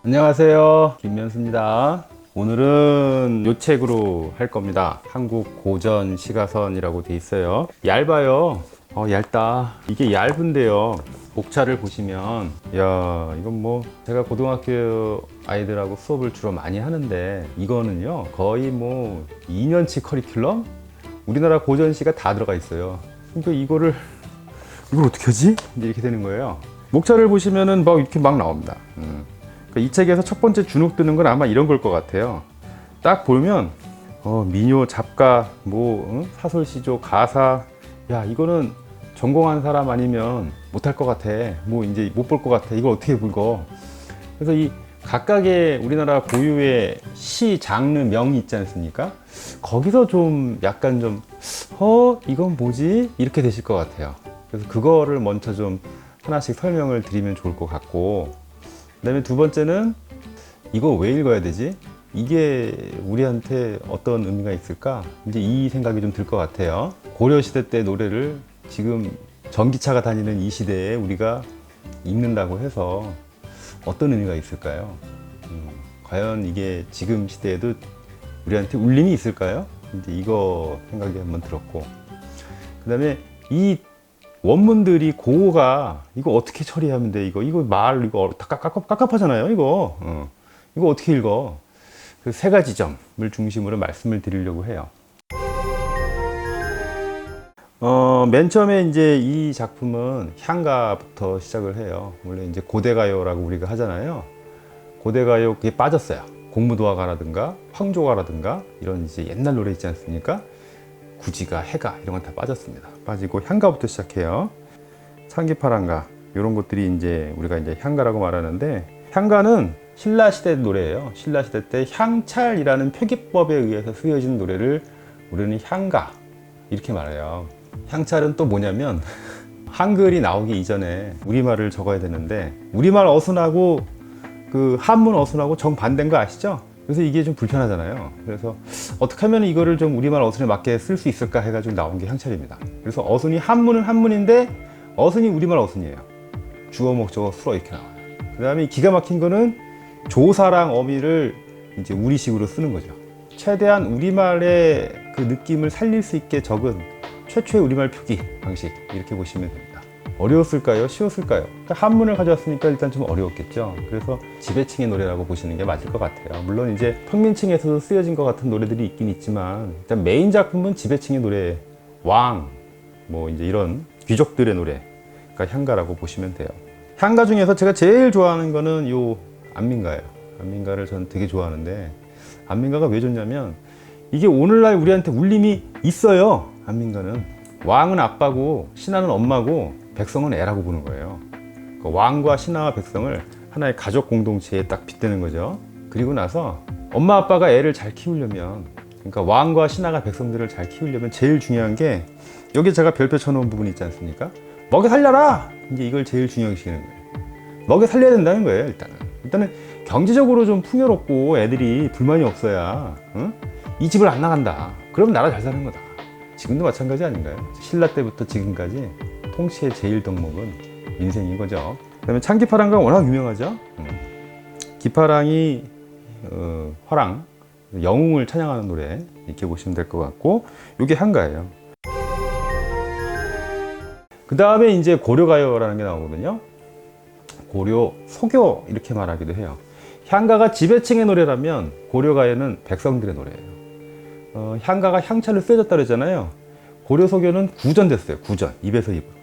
안녕하세요, 김면수입니다. 오늘은 요 책으로 할 겁니다. 한국 고전 시가선이라고 돼 있어요. 얇아요. 얇다. 이게 얇은데요, 목차를 보시면 야, 이건 뭐 제가 고등학교 아이들하고 수업을 주로 많이 하는데 이거는요 거의 뭐 2년치 커리큘럼? 우리나라 고전시가 다 들어가 있어요. 그러니까 이걸 어떻게 하지? 이제 이렇게 되는 거예요. 목차를 보시면은 막 이렇게 막 나옵니다. 이 책에서 첫 번째 주눅 드는 건 아마 이런 걸 것 같아요. 딱 보면 민요, 잡가, 사설시조, 가사, 야, 이거는 전공한 사람 아니면 못할 것 같아. 뭐 이제 못 볼 것 같아. 이걸 어떻게 읽어? 그래서 이 각각의 우리나라 고유의 시 장르 명이 있지 않습니까? 거기서 좀 약간 좀 이건 뭐지? 이렇게 되실 것 같아요. 그래서 그거를 먼저 좀 하나씩 설명을 드리면 좋을 것 같고, 그 다음에 두 번째는 이거 왜 읽어야 되지? 이게 우리한테 어떤 의미가 있을까? 이제 이 생각이 좀 들 것 같아요. 고려시대 때 노래를 지금 전기차가 다니는 이 시대에 우리가 읽는다고 해서 어떤 의미가 있을까요? 과연 이게 지금 시대에도 우리한테 울림이 있을까요? 이제 이거 생각이 한번 들었고, 그 다음에 이 원문들이 고어가 이거 어떻게 처리하면 돼? 이거 말 이거 깝깝하잖아요. 이거 어떻게 읽어? 그 세 가지 점을 중심으로 말씀을 드리려고 해요. 맨 처음에 이제 이 작품은 향가부터 시작을 해요. 원래 이제 고대가요라고 우리가 하잖아요. 고대가요 그게 빠졌어요. 공무도화가라든가 황조가라든가 이런 이제 옛날 노래 있지 않습니까? 구지가, 해가 이런 건 다 빠졌습니다. 빠지고 향가부터 시작해요. 창기파랑가 이런 것들이 이제 우리가 이제 향가라고 말하는데, 향가는 신라 시대 노래예요. 신라 시대 때 향찰이라는 표기법에 의해서 쓰여진 노래를 우리는 향가 이렇게 말해요. 향찰은 또 뭐냐면 한글이 나오기 이전에 우리말을 적어야 되는데 우리말 어순하고 그 한문 어순하고 정반대인 거 아시죠? 그래서 이게 좀 불편하잖아요. 그래서 어떻게 하면 이거를 좀 우리말 어순에 맞게 쓸 수 있을까 해가지고 나온 게 향찰입니다. 그래서 어순이 한문은 한문인데 어순이 우리말 어순이에요. 주어, 목적어, 수어 이렇게 나와요. 그 다음에 기가 막힌 거는 조사랑 어미를 이제 우리식으로 쓰는 거죠. 최대한 우리말의 그 느낌을 살릴 수 있게 적은 최초의 우리말 표기 방식, 이렇게 보시면 됩니다. 어려웠을까요? 쉬웠을까요? 그러니까 한문을 가져왔으니까 일단 좀 어려웠겠죠. 그래서 지배층의 노래라고 보시는 게 맞을 것 같아요. 물론 이제 평민층에서도 쓰여진 것 같은 노래들이 있긴 있지만, 일단 메인 작품은 지배층의 노래, 왕, 뭐 이제 이런 귀족들의 노래가 향가라고 보시면 돼요. 향가 중에서 제가 제일 좋아하는 거는 요 안민가예요. 안민가를 저는 되게 좋아하는데, 안민가가 왜 좋냐면 이게 오늘날 우리한테 울림이 있어요. 안민가는 왕은 아빠고 신하는 엄마고 백성은 애라고 보는 거예요. 그러니까 왕과 신하와 백성을 하나의 가족 공동체에 딱 빗대는 거죠. 그리고 나서 엄마 아빠가 애를 잘 키우려면, 그러니까 왕과 신하가 백성들을 잘 키우려면 제일 중요한 게, 여기 제가 별표 쳐놓은 부분 있지 않습니까? 먹여 살려라! 이제 이걸 제일 중요시하는 거예요. 먹여 살려야 된다는 거예요. 일단은 경제적으로 좀 풍요롭고 애들이 불만이 없어야 이 집을 안 나간다. 그럼 나라 잘 사는 거다. 지금도 마찬가지 아닌가요? 신라 때부터 지금까지 통치의 제일 덕목은 민생인 거죠. 그 다음에 창기파랑가 워낙 유명하죠. 기파랑이 화랑, 영웅을 찬양하는 노래 이렇게 보시면 될 것 같고, 이게 향가예요. 그 다음에 이제 고려가요라는 게 나오거든요. 고려, 소교 이렇게 말하기도 해요. 향가가 지배층의 노래라면 고려가요는 백성들의 노래예요. 향가가 향찰을 쓰여졌다 그랬잖아요. 고려 소교는 구전됐어요. 구전, 입에서 입으로.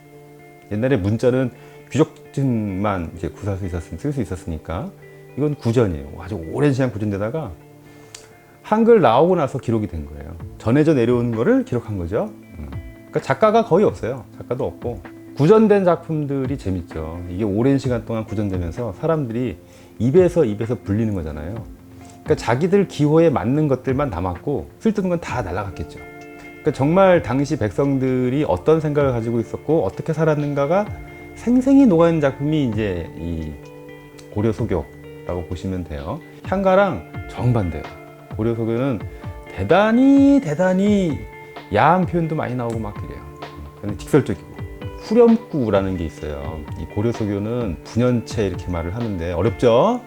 옛날에 문자는 귀족층만 이제 쓸 수 있었으니까 이건 구전이에요. 아주 오랜 시간 구전되다가 한글 나오고 나서 기록이 된 거예요. 전해져 내려온 거를 기록한 거죠. 그러니까 작가가 거의 없어요. 작가도 없고. 구전된 작품들이 재밌죠. 이게 오랜 시간 동안 구전되면서 사람들이 입에서 불리는 거잖아요. 그러니까 자기들 기호에 맞는 것들만 남았고 쓸데없는 건 다 날아갔겠죠. 그러니까 정말 당시 백성들이 어떤 생각을 가지고 있었고 어떻게 살았는가가 생생히 녹아있는 작품이 이제 이 고려소교라고 보시면 돼요. 향가랑 정반대예요. 고려소교는 대단히 야한 표현도 많이 나오고 막 그래요. 근데 직설적이고 후렴구라는 게 있어요. 이 고려소교는 분연체 이렇게 말을 하는데 어렵죠?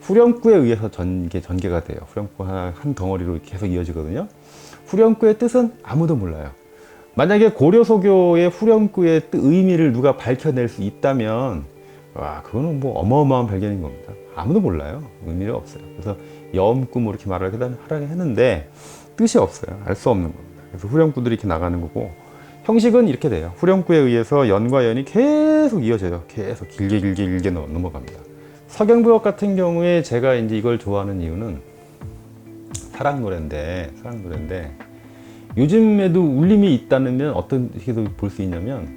후렴구에 의해서 전개가 돼요. 후렴구 한 덩어리로 이렇게 계속 이어지거든요. 후렴구의 뜻은 아무도 몰라요. 만약에 고려소교의 후렴구의 의미를 누가 밝혀낼 수 있다면, 와, 그거는 뭐 어마어마한 발견인 겁니다. 아무도 몰라요. 의미가 없어요. 그래서 염구 뭐 이렇게 말을 하라고 했는데 뜻이 없어요. 알 수 없는 겁니다. 그래서 후렴구들이 이렇게 나가는 거고, 형식은 이렇게 돼요. 후렴구에 의해서 연과 연이 계속 이어져요. 계속 길게 넘어갑니다. 서경부역 같은 경우에 제가 이제 이걸 좋아하는 이유는 사랑 노래인데 요즘에도 울림이 있다면 어떤 식으로 볼 수 있냐면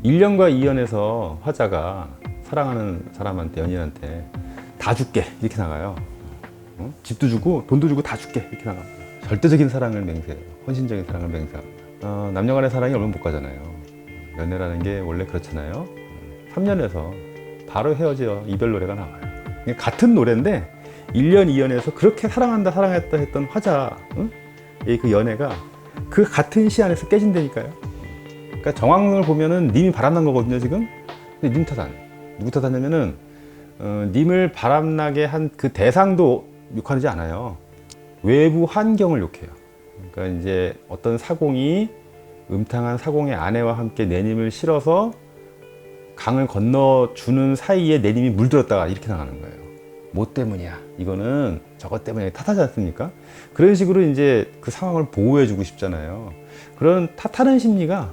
1년과 2년에서 화자가 사랑하는 사람한테, 연인한테 다 줄게 이렇게 나가요. 집도 주고 돈도 주고 다 줄게 이렇게 나갑니다. 절대적인 사랑을 맹세해요. 헌신적인 사랑을 맹세합니다. 남녀 간의 사랑이 얼마 못 가잖아요. 연애라는 게 원래 그렇잖아요. 3년에서 바로 헤어져 이별 노래가 나와요. 같은 노래인데 1년, 2년에서 그렇게 사랑했다 했던 화자, 그 연애가 그 같은 시안에서 깨진다니까요. 그러니까 정황을 보면은 님이 바람난 거거든요, 지금. 근데 님 탓 안 해요. 누구 탓하냐면은 님을 바람나게 한 그 대상도 욕하지 않아요. 외부 환경을 욕해요. 그러니까 이제 어떤 사공이 음탕한 사공의 아내와 함께 내님을 실어서 강을 건너주는 사이에 내님이 물들었다가 이렇게 나가는 거예요. 뭐 때문이야? 이거는 저것 때문에 탓하지 않습니까? 그런 식으로 이제 그 상황을 보호해주고 싶잖아요. 그런 탓하는 심리가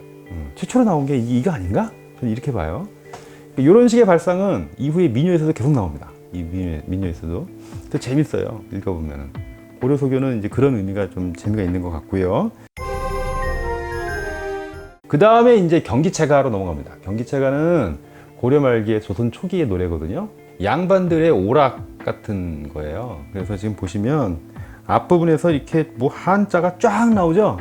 최초로 나온 게 이거 아닌가? 저는 이렇게 봐요. 이런 식의 발상은 이후에 민요에서도 계속 나옵니다. 이 민요에서도. 또 재밌어요. 읽어보면은. 고려소교는 이제 그런 의미가 좀 재미가 있는 것 같고요. 그 다음에 이제 경기체가로 넘어갑니다. 경기체가는 고려 말기에 조선 초기의 노래거든요. 양반들의 오락 같은 거예요. 그래서 지금 보시면 앞부분에서 이렇게 뭐 한자가 쫙 나오죠.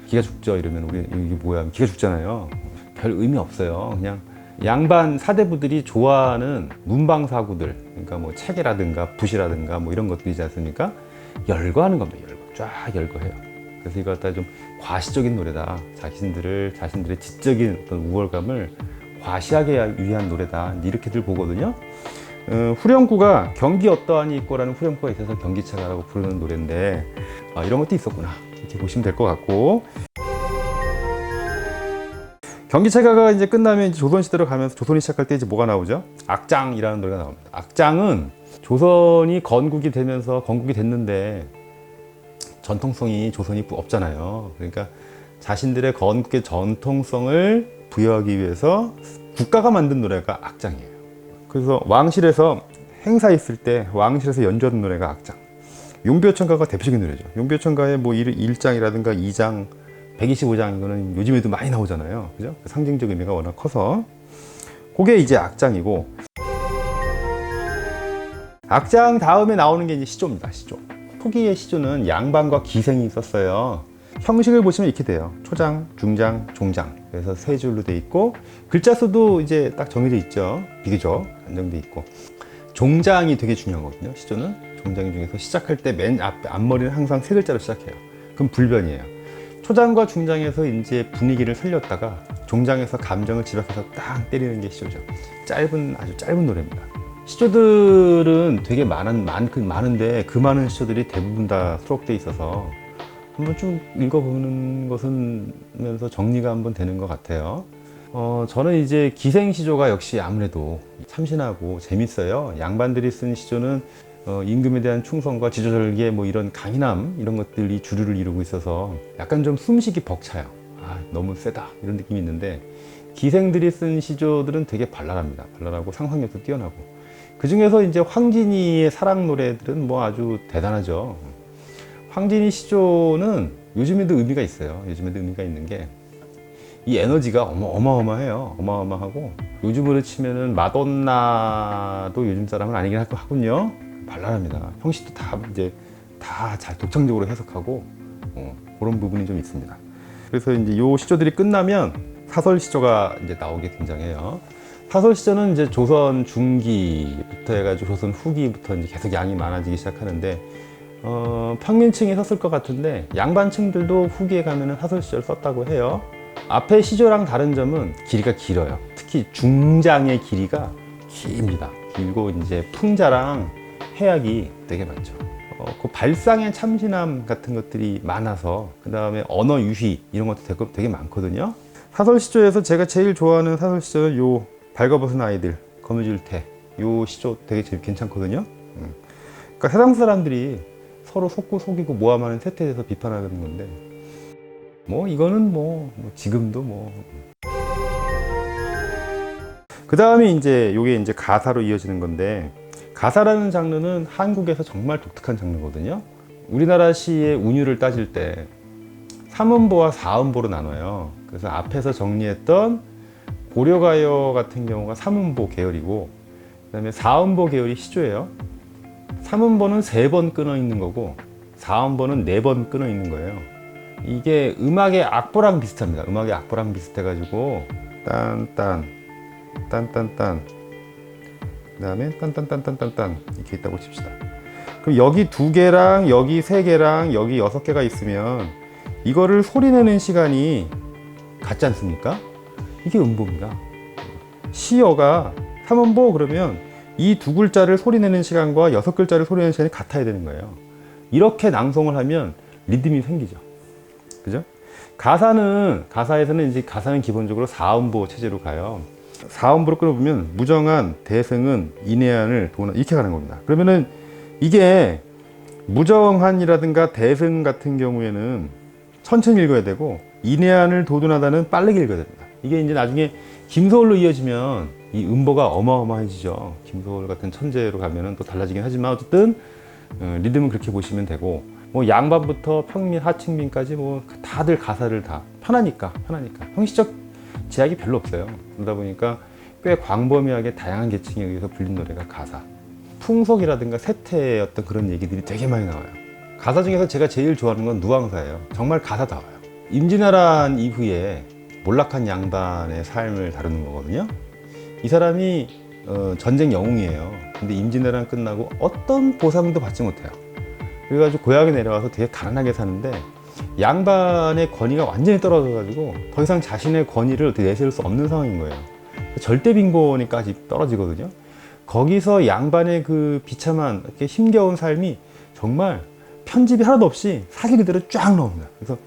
기가 죽죠. 이러면 우리 이게 뭐야? 기가 죽잖아요. 별 의미 없어요. 그냥 양반 사대부들이 좋아하는 문방사구들, 그러니까 뭐 체계라든가 붓이라든가 뭐 이런 것들이지 않습니까? 열거하는 겁니다. 쫙 열거해요. 그래서 이걸 갖다 좀 과시적인 노래다. 자신들의 지적인 어떤 우월감을 과시하게 위한 노래다. 이렇게들 보거든요. 후렴구가 경기 어떠하니 있고라는 후렴구가 있어서 경기체가라고 부르는 노래인데 이런 것도 있었구나. 이렇게 보시면 될 것 같고. 경기체가가 이제 끝나면 이제 조선시대로 가면서 조선이 시작할 때 이제 뭐가 나오죠? 악장이라는 노래가 나옵니다. 악장은 조선이 건국이 됐는데 전통성이 조선이 없잖아요. 그러니까 자신들의 건국의 전통성을 부여하기 위해서 국가가 만든 노래가 악장이에요. 그래서 왕실에서 행사 있을 때 왕실에서 연주하는 노래가 악장. 용비어천가가 대표적인 노래죠. 용비어천가의 뭐 1장이라든가 2장, 125장 이거는 요즘에도 많이 나오잖아요. 그죠? 상징적 의미가 워낙 커서 그게 이제 악장이고, 악장 다음에 나오는 게 이제 시조입니다. 시조. 초기의 시조는 양반과 기생이 있었어요. 형식을 보시면 이렇게 돼요. 초장, 중장, 종장. 그래서 세 줄로 돼 있고 글자 수도 이제 딱 정해져 있죠. 비교적 안정돼 있고. 종장이 되게 중요하거든요. 시조는 종장 중에서 시작할 때 맨 앞머리는 항상 세 글자로 시작해요. 그럼 불변이에요. 초장과 중장에서 이제 분위기를 살렸다가 종장에서 감정을 집약해서 딱 때리는 게 시조죠. 아주 짧은 노래입니다. 시조들은 되게 많은데 그 많은 시조들이 대부분 다 수록돼 있어서 한번 쭉 읽어보는 것은면서 정리가 한번 되는 것 같아요. 저는 이제 기생시조가 역시 아무래도 참신하고 재밌어요. 양반들이 쓴 시조는 임금에 대한 충성과 지조절개 뭐 이런 강인함 이런 것들이 주류를 이루고 있어서 약간 좀 숨쉬기 벅차요. 너무 세다 이런 느낌이 있는데 기생들이 쓴 시조들은 되게 발랄합니다. 발랄하고 상상력도 뛰어나고 그 중에서 이제 황진이의 사랑 노래들은 뭐 아주 대단하죠. 황진이 시조는 요즘에도 의미가 있어요. 요즘에도 의미가 있는 게 이 에너지가 어마어마해요. 어마어마하고 요즘으로 치면은 마돈나도 요즘 사람은 아니긴 하군요. 발랄합니다. 형식도 다 잘 독창적으로 해석하고 그런 부분이 좀 있습니다. 그래서 이제 요 시조들이 끝나면 사설 시조가 이제 나오게 등장해요. 사설 시조는 이제 조선 중기부터 해가지고 조선 후기부터 이제 계속 양이 많아지기 시작하는데 평민층이 썼을 것 같은데 양반층들도 후기에 가면은 사설 시조를 썼다고 해요. 앞에 시조랑 다른 점은 길이가 길어요. 특히 중장의 길이가 깁니다. 길고 이제 풍자랑 해악이 되게 많죠. 그 발상의 참신함 같은 것들이 많아서, 그 다음에 언어 유희 이런 것도 되게 많거든요. 사설 시조에서 제가 제일 좋아하는 사설 시조는 요 발가벗은 아이들, 거미줄태, 요 시조 되게 괜찮거든요. 그러니까 세상 사람들이 서로 속고 속이고 모함하는 세태에 대해서 비판하는 건데, 뭐 이거는 뭐 지금도 그 다음에 이제 요게 이제 가사로 이어지는 건데, 가사라는 장르는 한국에서 정말 독특한 장르거든요. 우리나라 시의 운율을 따질 때 3음보와 4음보로 나눠요. 그래서 앞에서 정리했던 고려가요 같은 경우가 3음보 계열이고, 그 다음에 4음보 계열이 시조예요. 3음보는 3번 끊어 있는 거고 4음보는 4번 끊어 있는 거예요. 이게 음악의 악보랑 비슷합니다. 음악의 악보랑 비슷해가지고 딴딴 딴딴딴 그 다음에 딴딴딴딴딴딴 이렇게 있다고 칩시다. 그럼 여기 2개랑 여기 3개랑 여기 6개가 있으면 이거를 소리내는 시간이 같지 않습니까? 이게 음보입니다. 시어가 3음보 그러면 이 2글자를 소리내는 시간과 6글자를 소리내는 시간이 같아야 되는 거예요. 이렇게 낭송을 하면 리듬이 생기죠. 그죠? 가사에서는 이제 가사는 기본적으로 4음보 체제로 가요. 4음보로 끌어보면 무정한, 대승은, 인해한을 도나 이렇게 가는 겁니다. 그러면은 이게 무정한이라든가 대승 같은 경우에는 천천히 읽어야 되고, 인해한을 도둔하다는 빠르게 읽어야 됩니다. 이게 이제 나중에 김소월로 이어지면 이 음보가 어마어마해지죠. 김소월 같은 천재로 가면은 또 달라지긴 하지만 어쨌든 리듬은 그렇게 보시면 되고, 뭐 양반부터 평민, 하층민까지 뭐 다들 가사를 다 편하니까 형식적 제약이 별로 없어요. 그러다 보니까 꽤 광범위하게 다양한 계층에 의해서 불린 노래가 가사. 풍속이라든가 세태의 어떤 그런 얘기들이 되게 많이 나와요. 가사 중에서 제가 제일 좋아하는 건 누앙사예요. 정말 가사다워요. 임진왜란 이후에 몰락한 양반의 삶을 다루는 거거든요. 이 사람이 전쟁 영웅이에요. 근데 임진왜란 끝나고 어떤 보상도 받지 못해요. 그래가지고 고향에 내려와서 되게 가난하게 사는데, 양반의 권위가 완전히 떨어져가지고 더 이상 자신의 권위를 어떻게 내세울 수 없는 상황인 거예요. 절대 빈곤이까지 떨어지거든요. 거기서 양반의 그 비참한 이렇게 힘겨운 삶이 정말 편집이 하나도 없이 사실 그대로 쫙 나옵니다. 그래서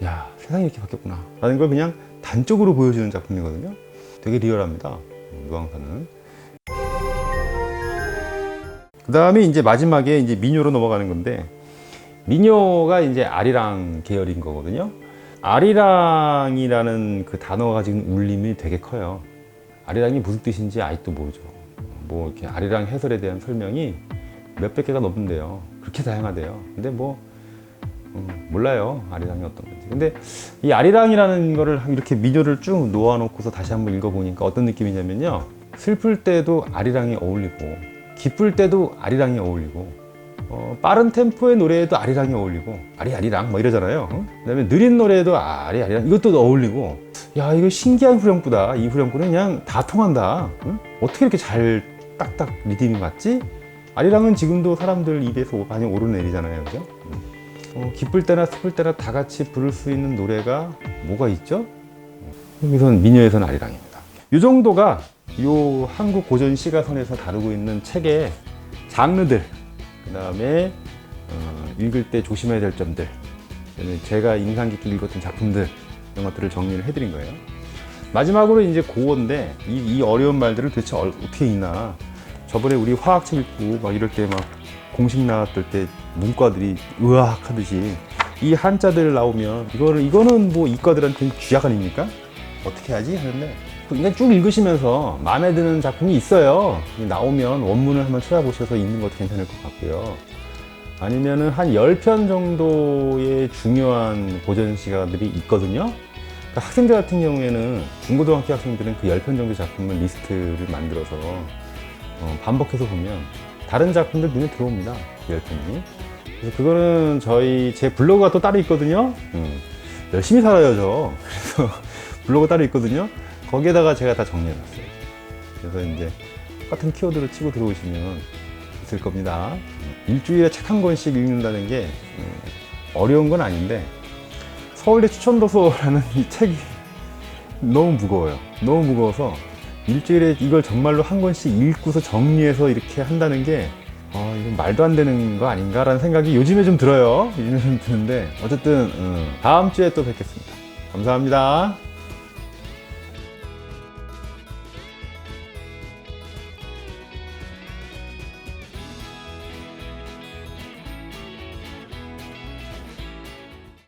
야, 세상이 이렇게 바뀌었구나 라는 걸 그냥 단적으로 보여주는 작품이거든요. 되게 리얼합니다, 누앙사는. 그 다음에 이제 마지막에 이제 민요로 넘어가는 건데, 민요가 이제 아리랑 계열인 거거든요. 아리랑이라는 그 단어가 가진 울림이 되게 커요. 아리랑이 무슨 뜻인지 아직도 모르죠. 뭐 이렇게 아리랑 해설에 대한 설명이 몇백 개가 넘는데요. 그렇게 다양하대요. 근데 뭐 몰라요, 아리랑이 어떤 건지. 근데 이 아리랑이라는 거를 이렇게 민요를 쭉 놓아놓고서 다시 한번 읽어보니까 어떤 느낌이냐면요, 슬플 때도 아리랑이 어울리고, 기쁠 때도 아리랑이 어울리고, 빠른 템포의 노래에도 아리랑이 어울리고, 아리랑 뭐 이러잖아요. 그 다음에 느린 노래에도 아리랑 이것도 어울리고, 야, 이거 신기한 후렴구다. 이 후렴구는 그냥 다 통한다. 응? 어떻게 이렇게 잘 딱딱 리듬이 맞지? 아리랑은 지금도 사람들 입에서 많이 오르내리잖아요, 그죠? 기쁠 때나 슬플 때나 다 같이 부를 수 있는 노래가 뭐가 있죠? 여기선 민요에서는 아리랑입니다. 이 정도가 요 한국 고전 시가선에서 다루고 있는 책의 장르들, 그 다음에 읽을 때 조심해야 될 점들, 제가 인상 깊게 읽었던 작품들, 이런 것들을 정리를 해드린 거예요. 마지막으로 이제 고어인데, 이 어려운 말들을 도대체 어떻게 읽나. 저번에 우리 화학책 읽고 막 이럴 때 막 공식 나왔을 때 문과들이 으악 하듯이 이 한자들 나오면 이거는 뭐 이과들한테는 쥐약 아닙니까? 어떻게 하지? 하는데 그냥 쭉 읽으시면서 마음에 드는 작품이 있어요. 나오면 원문을 한번 찾아보셔서 읽는 것도 괜찮을 것 같고요. 아니면은 한 10편 정도의 중요한 고전 시가들이 있거든요. 그러니까 학생들 같은 경우에는, 중고등학교 학생들은 그 10편 정도 작품을 리스트를 만들어서 반복해서 보면 다른 작품들 눈에 들어옵니다, 그 10편이. 그래서 그거는 제 블로그가 또 따로 있거든요. 열심히 살아요, 저. 그래서 블로그 따로 있거든요. 거기에다가 제가 다 정리해놨어요. 그래서 이제 똑같은 키워드를 치고 들어오시면 있을 겁니다. 일주일에 책 한 권씩 읽는다는 게 어려운 건 아닌데, 서울대 추천도서라는 이 책이 너무 무거워요. 너무 무거워서 일주일에 이걸 정말로 한 권씩 읽고서 정리해서 이렇게 한다는 게 이건 말도 안 되는 거 아닌가라는 생각이 요즘에 좀 들어요. 요즘에 좀 드는데 어쨌든 다음 주에 또 뵙겠습니다. 감사합니다.